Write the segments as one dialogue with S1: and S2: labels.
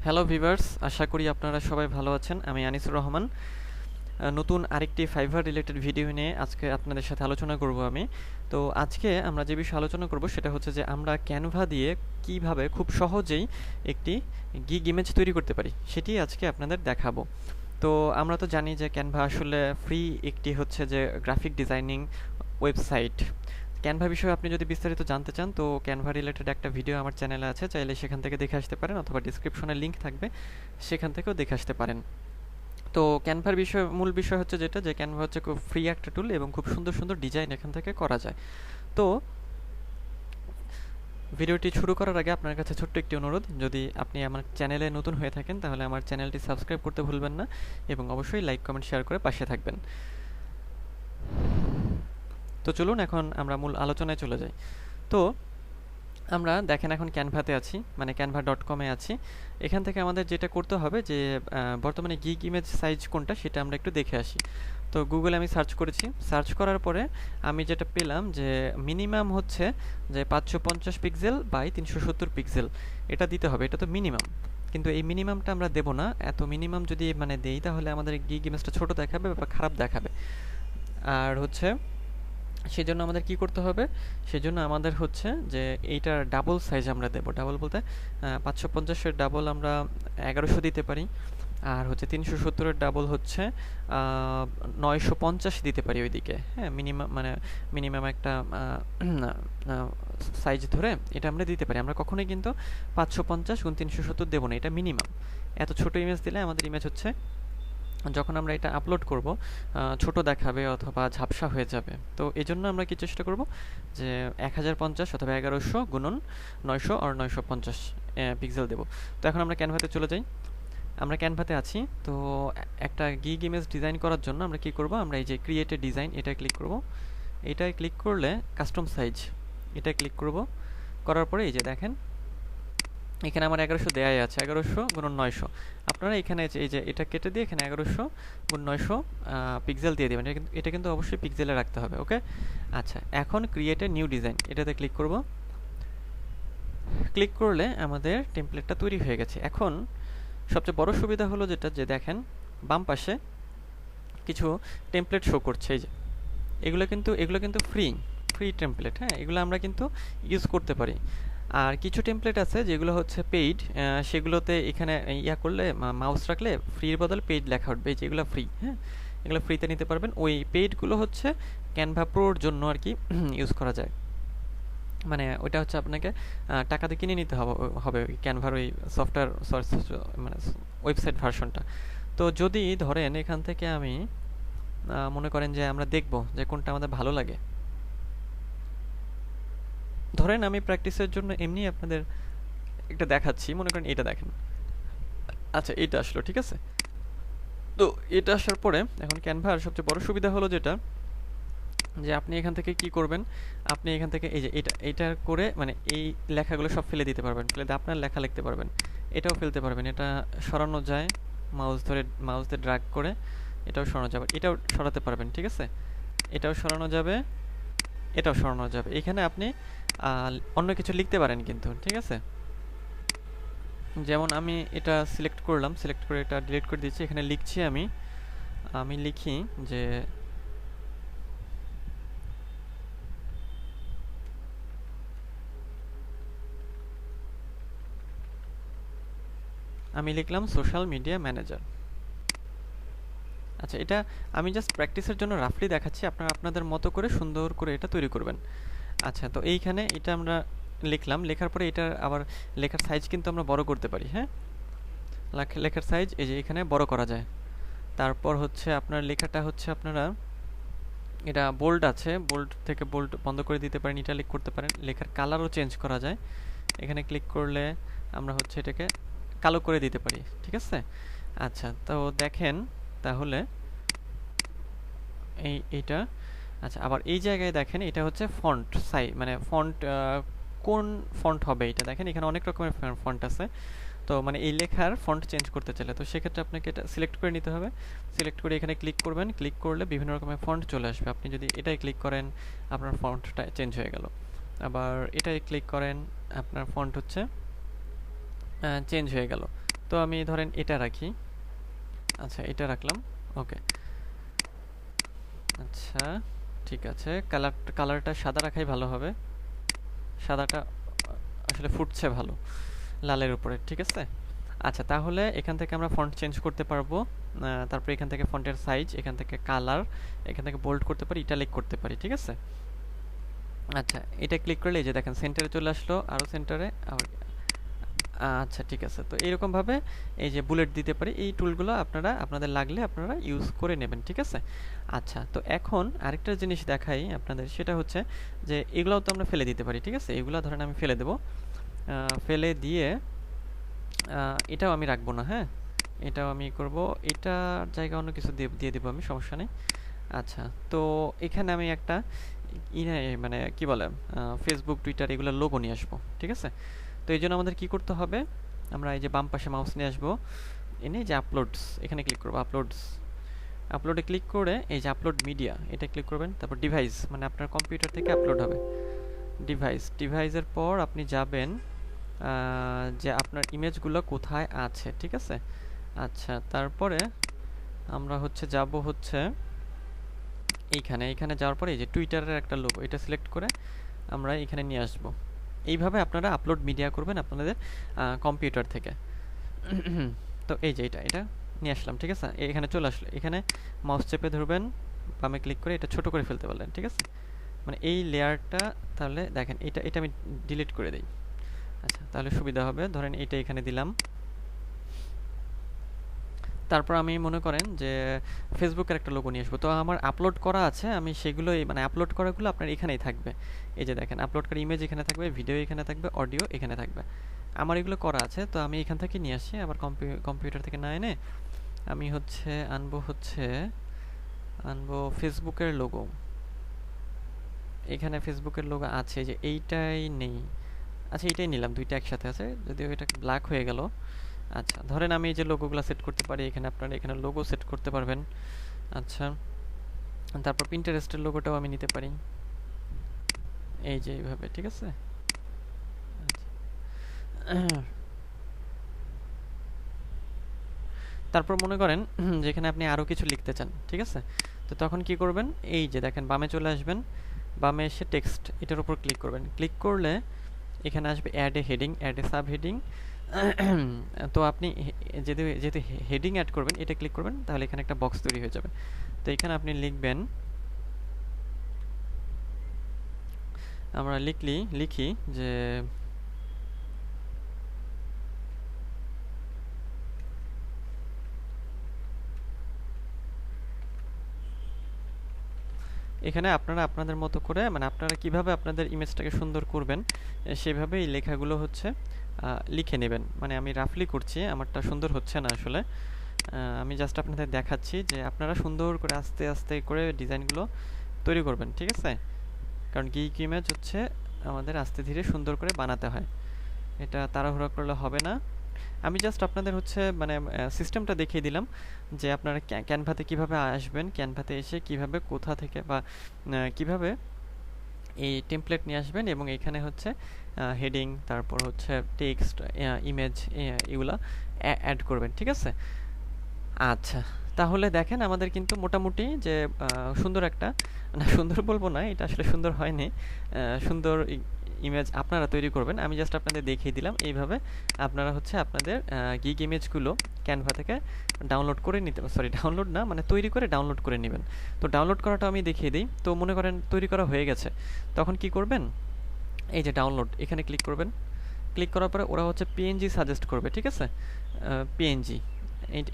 S1: Hello viewers, আশা করি আপনারা সবাই ভালো আছেন। আমি আনিসুর রহমান। নতুন আরেকটি ফাইবার রিলেটেড ভিডিও নিয়ে আজকে আপনাদের সাথে আলোচনা করব আমি। তো আজকে আমরা যে বিষয়ে আলোচনা করব সেটা হচ্ছে যে আমরা ক্যানভা দিয়ে কিভাবে খুব সহজেই একটি গিগ ইমেজ তৈরি করতে পারি, সেটি আজকে আপনাদের দেখাবো। তো আমরা তো জানি যে ক্যানভা আসলে ফ্রি একটি হচ্ছে যে গ্রাফিক ডিজাইনিং ওয়েবসাইট। ক্যানভা বিষয়ে আপনি যদি বিস্তারিত জানতে চান তো ক্যানভা রিলেটেড একটা ভিডিও আমার চ্যানেলে আছে, চাইলে সেখান থেকে দেখে আসতে পারেন, অথবা ডিসক্রিপশনে লিঙ্ক থাকবে, সেখান থেকেও দেখে আসতে পারেন। তো ক্যানভার মূল বিষয় হচ্ছে যেটা, যে ক্যানভা হচ্ছে খুব ফ্রি একটা টুল এবং খুব সুন্দর সুন্দর ডিজাইন এখান থেকে করা যায়। তো ভিডিওটি শুরু করার আগে আপনার কাছে ছোট্ট একটি অনুরোধ, যদি আপনি আমার চ্যানেলে নতুন হয়ে থাকেন তাহলে আমার চ্যানেলটি সাবস্ক্রাইব করতে ভুলবেন না, এবং অবশ্যই লাইক কমেন্ট শেয়ার করে পাশে থাকবেন। তো চলুন এখন আমরা মূল আলোচনায় চলে যাই। তো আমরা দেখেন এখন ক্যানভাতে আছি, মানে canva.com-এ আছি। এখান থেকে আমাদের যেটা করতে হবে যে বর্তমানে গিগ ইমেজ সাইজ কোনটা সেটা আমরা একটু দেখে আসি। তো গুগলে আমি সার্চ করেছি, সার্চ করার পরে আমি যেটা পেলাম যে মিনিমাম হচ্ছে যে 550 পিক্সেল বাই 370 পিক্সেল এটা দিতে হবে, এটা তো মিনিমাম। কিন্তু এই মিনিমামটা আমরা দেব না, এত মিনিমাম যদি মানে দেই তাহলে আমাদের গিগ ইমেজটা ছোট দেখাবে বা খারাপ দেখাবে। আর হচ্ছে সেজন্য আমাদের কি করতে হবে, সেজন্য আমাদের হচ্ছে যে এইটার ডাবল সাইজ আমরা দেব। ডাবল বলতে 550-এর ডাবল আমরা 1100 দিতে পারি, আর হচ্ছে 370-এর ডাবল হচ্ছে 950 দিতে পারি ওইদিকে। হ্যাঁ, মিনিমাম একটা সাইজ ধরে এটা আমরা দিতে পারি। আমরা কখনোই কিন্তু 550 × 370 দেবো না, এটা মিনিমাম। এত ছোট ইমেজ দিলে আমাদের ইমেজ হচ্ছে যখন আমরা এটা আপলোড করব ছোট দেখাবে অথবা ঝাপসা হয়ে যাবে। তো এই জন্য আমরা কি চেষ্টা করব যে 1050 অথবা 1100 গুণন 900 আর 950 পিক্সেল দেব। তো এখন আমরা ক্যানভাতে চলে যাই। আমরা ক্যানভাতে আছি। তো একটা গিগ ইমেজ ডিজাইন করার জন্য আমরা কি করব, আমরা এই যে ক্রিয়েট এ ডিজাইন এটা ক্লিক করব। এটায় ক্লিক করলে কাস্টম সাইজ এটা ক্লিক করব। করার পরে এই যে দেখেন এখানে আমার 1100 দেয়াই আছে, 1100 গুণন 900। আপনারা এখানে এই যে এটা কেটে দিয়ে এখানে 1100 গুণ 900 পিক্সেল দিয়ে দেবেন। এটা কিন্তু অবশ্যই পিক্সেলে রাখতে হবে, ওকে। আচ্ছা, এখন ক্রিয়েট এ নিউ ডিজাইন এটাতে ক্লিক করব। ক্লিক করলে আমাদের টেমপ্লেটটা তৈরি হয়ে গেছে। এখন সবচেয়ে বড় সুবিধা হলো যেটা, যে দেখেন বাম পাশে কিছু টেমপ্লেট শো করছে। এই যে এগুলো কিন্তু ফ্রি টেমপ্লেট। হ্যাঁ, এগুলো আমরা কিন্তু ইউজ করতে পারি। আর কিছু টেমপ্লেট আছে যেগুলো হচ্ছে পেইড, সেগুলোতে এখানে ইয়া করলে মাউস রাখলে ফ্রির বদলে পেইড লেখা উঠবে, যেগুলো ফ্রি। হ্যাঁ, এগুলো ফ্রিতে নিতে পারবেন। ওই পেইডগুলো হচ্ছে ক্যানভা প্রোর জন্য আর কি ইউজ করা যায়। মানে ওইটা হচ্ছে আপনাকে টাকা দিয়ে কিনে নিতে হবে ওই ক্যানভার ওই সফটওয়্যার মানে ওয়েবসাইট ভার্সনটা। তো যদি ধরেন এখান থেকে আমি মনে করেন যে আমরা দেখব যে কোনটা আমাদের ভালো লাগে। ধরেন আমি প্র্যাকটিসের জন্য এমনি আপনাদের একটা দেখাচ্ছি, মনে করেন এটা দেখেন। আচ্ছা, এটা আসলো, ঠিক আছে। তো এটা আসার পরে এখন ক্যানভার সবচেয়ে বড় সুবিধা হলো যেটা, যে আপনি এখান থেকে কি করবেন, আপনি এখান থেকে এই যে এটা করে মানে এই লেখাগুলো সব ফেলে দিতে পারবেন, ফেলে দিয়ে আপনার লেখা লিখতে পারবেন। এটাও ফেলতে পারবেন, এটা সরানো যায় মাউস দিয়ে ড্র্যাগ করে, এটাও সরানো যাবে, এটাও সরাতে পারবেন, ঠিক আছে। এটাও সরানো যাবে, এটাও সরানো যাবে। এখানে আপনি অন্য কিছু লিখতে পারেন কিন্তু, ঠিক আছে। যেমন আমি এটা সিলেক্ট করলাম, সিলেক্ট করে এটা ডিলিট করে দিচ্ছি। এখানে লিখছি আমি লিখি যে আমি লিখলাম সোশ্যাল মিডিয়া ম্যানেজার। আচ্ছা, এটা আমি জাস্ট প্র্যাকটিসের জন্য রাফলি দেখাচ্ছি, আপনারা আপনাদের মতো করে সুন্দর করে এটা তৈরি করবেন। আচ্ছা, তো এইখানে এটা আমরা লিখলাম, লেখার পরে এটা আবার লেখার সাইজ কিন্তু আমরা বড় করতে পারি। হ্যাঁ, লেখার সাইজ এই যে এখানে বড় করা যায়। তারপর হচ্ছে আপনার লেখাটা হচ্ছে আপনারা এটা বোল্ড আছে, বোল্ড থেকে বোল্ড বন্ধ করে দিতে পারেন, ইটালিক করতে পারেন। লেখার কালারও চেঞ্জ করা যায়, এখানে ক্লিক করলে আমরা হচ্ছে এটাকে কালো করে দিতে পারি, ঠিক আছে। আচ্ছা, তো দেখেন তাহলে এইটা। আচ্ছা, আবার এই জায়গায় দেখেন এটা হচ্ছে ফন্ট সাইজ, মানে ফন্ট কোন ফন্ট হবে এটা দেখেন, এখানে অনেক রকমের ফন্ট আছে। তো মানে এই লেখার ফন্ট চেঞ্জ করতে চাইলে তো সেক্ষেত্রে আপনাকে এটা সিলেক্ট করে নিতে হবে। সিলেক্ট করে এখানে ক্লিক করবেন, ক্লিক করলে বিভিন্ন রকমের ফন্ট চলে আসবে। আপনি যদি এটাই ক্লিক করেন আপনার ফন্টটা চেঞ্জ হয়ে গেল। আবার এটাই ক্লিক করেন আপনার ফন্ট হচ্ছে চেঞ্জ হয়ে গেল। তো আমি ধরেন এটা রাখি, আচ্ছা এটা রাখলাম, ওকে। আচ্ছা ঠিক আছে, কালারটা সাদা রাখাই ভালো হবে, সাদাটা আসলে ফুটছে ভালো লালের উপরে, ঠিক আছে। আচ্ছা তাহলে এখান থেকে আমরা ফন্ট চেঞ্জ করতে পারবো, তারপর এখান থেকে ফন্টের সাইজ, এখান থেকে কালার, এখান থেকে বোল্ড করতে পারি, ইটালিক করতে পারি, ঠিক আছে। আচ্ছা এটা ক্লিক করলে এই যে দেখেন সেন্টারে চলে আসলো, আরও সেন্টারে আবার। আচ্ছা ঠিক আছে, তো এইরকমভাবে এই যে বুলেট দিতে পারি, এই টুলগুলো আপনারা আপনাদের লাগলে আপনারা ইউজ করে নেবেন, ঠিক আছে। আচ্ছা তো এখন আরেকটা জিনিস দেখাই আপনাদের, সেটা হচ্ছে যে এগুলোও তো আমরা ফেলে দিতে পারি, ঠিক আছে। এগুলো ধরেন আমি ফেলে দেবো, ফেলে দিয়ে এটাও আমি রাখবো না, হ্যাঁ এটাও আমি করব, এটার জায়গা অন্য কিছু দিয়ে দেবো আমি, সমস্যা নেই। আচ্ছা তো এখানে আমি একটা মানে কি বলে ফেসবুক টুইটার এগুলোর লোগো নিয়ে আসবো, ঠিক আছে। তো এই জন্য আমাদের কি করতে হবে, আমরা এই যে বাম পাশে মাউস নিয়ে আসবো, এনে যে আপলোডস এখানে ক্লিক করবো, আপলোডে ক্লিক করে এই যে আপলোড মিডিয়া এটা ক্লিক করবেন, তারপর ডিভাইস মানে আপনার কম্পিউটার থেকে আপলোড হবে, ডিভাইসের পর আপনি যাবেন যে আপনার ইমেজগুলো কোথায় আছে, ঠিক আছে। আচ্ছা তারপরে আমরা হচ্ছে যাব হচ্ছে এইখানে যাওয়ার পরে এই যে টুইটারের একটা লোগো, এটা সিলেক্ট করে আমরা এখানে নিয়ে আসব। এইভাবে আপনারা আপলোড মিডিয়া করবেন আপনাদের কম্পিউটার থেকে। তো এই যে এটা নিয়ে আসলাম, ঠিক আছে। এখানে চলে আসলো, এখানে মাউস চেপে ধরবেন, বামে ক্লিক করে এটা ছোট করে ফেলতে পারলেন, ঠিক আছে। মানে এই লেয়ারটা তাহলে দেখেন এটা আমি ডিলিট করে দিই, আচ্ছা তাহলে সুবিধা হবে। ধরেন এটা এখানে দিলাম, তারপর আমি মনে করেন যে ফেসবুকের একটা লোগো নিয়ে আসবো, তো আমার আপলোড করা আছে, আমি সেগুলোই মানে আপলোড করাগুলো আপনার এখানেই থাকবে। এই যে দেখেন আপলোড করা ইমেজ এখানে থাকবে, ভিডিও এখানে থাকবে, অডিও এখানে থাকবে, আমার এগুলো করা আছে। তো আমি এখান থেকে নিয়ে আসি, আবার কম্পিউটার থেকে না এনে আমি হচ্ছে আনবো ফেসবুকের লোগো। এখানে ফেসবুকের লোগো আছে, যে এইটাই নেই, আচ্ছা এইটাই নিলাম, দুইটা একসাথে আছে, যদিও এটা ব্ল্যাক হয়ে গেল। আচ্ছা ধরেন আমি এই যে লোগোগুলো সেট করতে পারি, এখানে আপনারা এখানে লোগো সেট করতে পারবেন। আচ্ছা তারপর পিন্টারেস্টের লোগোটাও আমি নিতে পারি, এই যে এইভাবে, ঠিক আছে। তারপর মনে করেন যেখানে আপনি আরও কিছু লিখতে চান, ঠিক আছে। তো তখন কি করবেন, এই যে দেখেন বামে চলে আসবেন, বামে এসে টেক্সট এটার উপর ক্লিক করবেন, ক্লিক করলে এখানে আসবে add a heading, add a subheading. তো আপনি যেহেতু হেডিং অ্যাড করবেন, এটা ক্লিক করবেন, তাহলে এখানে একটা বক্স তৈরি হয়ে যাবে। তো এখানে আপনি লিখবেন, আমরা লিখি যে এখানে আপনারা আপনাদের মতো করে মানে আপনারা কিভাবে আপনাদের ইমেজটাকে সুন্দর করবেন সেভাবে এই লেখাগুলো হচ্ছে লিখে নেবেন। মানে আমি রাফলি করছি, আমারটা সুন্দর হচ্ছে না আসলে, আমি জাস্ট আপনাদের দেখাচ্ছি যে আপনারা সুন্দর করে আস্তে আস্তে করে ডিজাইনগুলো তৈরি করবেন, ঠিক আছে। কারণ গিক ইমেজ হচ্ছে আমাদের আস্তে ধীরে সুন্দর করে বানাতে হয়, এটা তাড়াহুড়া করলে হবে না। আমি জাস্ট আপনাদের হচ্ছে মানে সিস্টেমটা দেখিয়ে দিলাম যে আপনারা ক্যানভাতে কিভাবে আসবেন, ক্যানভাতে এসে কিভাবে কোথা থেকে বা কিভাবে এই টেমপ্লেট নিয়ে আসবেন, এবং এখানে হচ্ছে হেডিং, তারপর হচ্ছে টেক্সট, ইমেজ এগুলা অ্যাড করবেন, ঠিক আছে। আচ্ছা তাহলে দেখেন আমাদের কিন্তু মোটামুটি যে সুন্দর একটা, না সুন্দর বলবো না, এটা আসলে সুন্দর হয়নি, সুন্দর ইমেজ আপনারা তৈরি করবেন। আমি জাস্ট আপনাদের দেখিয়ে দিলাম, এইভাবে আপনারা হচ্ছে আপনাদের গিগ ইমেজগুলো ক্যানভা থেকে ডাউনলোড করে নিতে, সরি ডাউনলোড না মানে তৈরি করে ডাউনলোড করে নেবেন। তো ডাউনলোড করাটা আমি দেখিয়ে দিই। তো মনে করেন তৈরি করা হয়ে গেছে, তখন কি করবেন, এই যে ডাউনলোড এখানে ক্লিক করবেন, ক্লিক করার পরে ওরা হচ্ছে পিএনজি সাজেস্ট করবে, ঠিক আছে। পিএনজি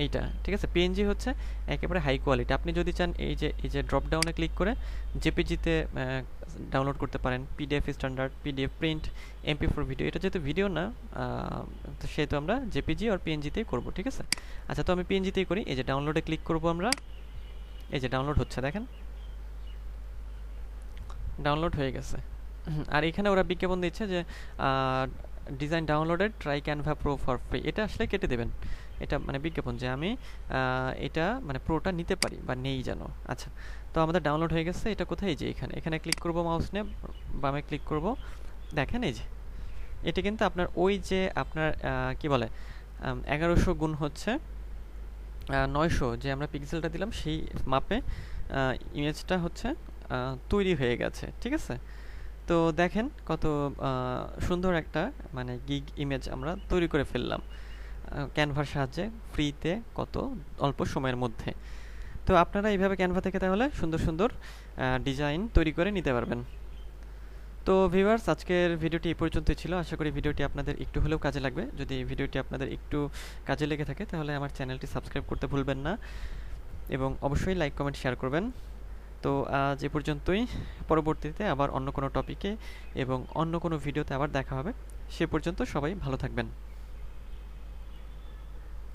S1: এইটা, ঠিক আছে। পিএনজি হচ্ছে একেবারে হাই কোয়ালিটি। আপনি যদি চান এই যে ড্রপ ডাউনে ক্লিক করে জেপিজিতে ডাউনলোড করতে পারেন, PDF standard, PDF print, MP four video. এটা যেহেতু ভিডিও না, তো সেহেতু আমরা জেপিজি আর পিএনজিতেই করব, ঠিক আছে। আচ্ছা তো আমি পিএনজিতেই করি, এই যে ডাউনলোডে ক্লিক করব আমরা, এই যে ডাউনলোড হচ্ছে, দেখেন ডাউনলোড হয়ে গেছে। আর এখানে ওরা বিজ্ঞাপন দিচ্ছে যে design downloaded, try Canva pro for free, এটা আসলে কেটে দেবেন, এটা মানে বিজ্ঞাপন যে আমি এটা মানে প্রোটা নিতে পারি বা নেই যেন। আচ্ছা তো আমাদের ডাউনলোড হয়ে গেছে, এটা কোথায়, যে এখানে ক্লিক করব, মাউস নিয়ে বামে ক্লিক করব, দেখেন এই যে এটা কিন্তু আপনার ওই যে আপনার কি বলে 1100 গুণ হচ্ছে 900 যে আমরা পিক্সেলটা দিলাম সেই মাপে ইমেজটা হচ্ছে তৈরি হয়ে গেছে। ঠিক আছে, তো দেখেন কত সুন্দর একটা মানে গিগ ইমেজ আমরা তৈরি করে ফেললাম ক্যানভার সাহায্যে, ফ্রিতে, কত অল্প সময়ের মধ্যে। তো আপনারা এইভাবে ক্যানভা থেকে তাহলে সুন্দর সুন্দর ডিজাইন তৈরি করে নিতে পারবেন। তো ভিউয়ার্স, আজকের ভিডিওটি এই পর্যন্তই ছিল। আশা করি ভিডিওটি আপনাদের একটু হলেও কাজে লাগবে। যদি ভিডিওটি আপনাদের একটু কাজে লেগে থাকে তাহলে আমার চ্যানেলটি সাবস্ক্রাইব করতে ভুলবেন না এবং অবশ্যই লাইক, কমেন্ট, শেয়ার করবেন। তো আজ এ পর্যন্তই। পরবর্তীতে আবার অন্য কোনো টপিকে এবং অন্য কোনো ভিডিওতে আবার দেখা হবে। সে পর্যন্ত সবাই ভালো থাকবেন।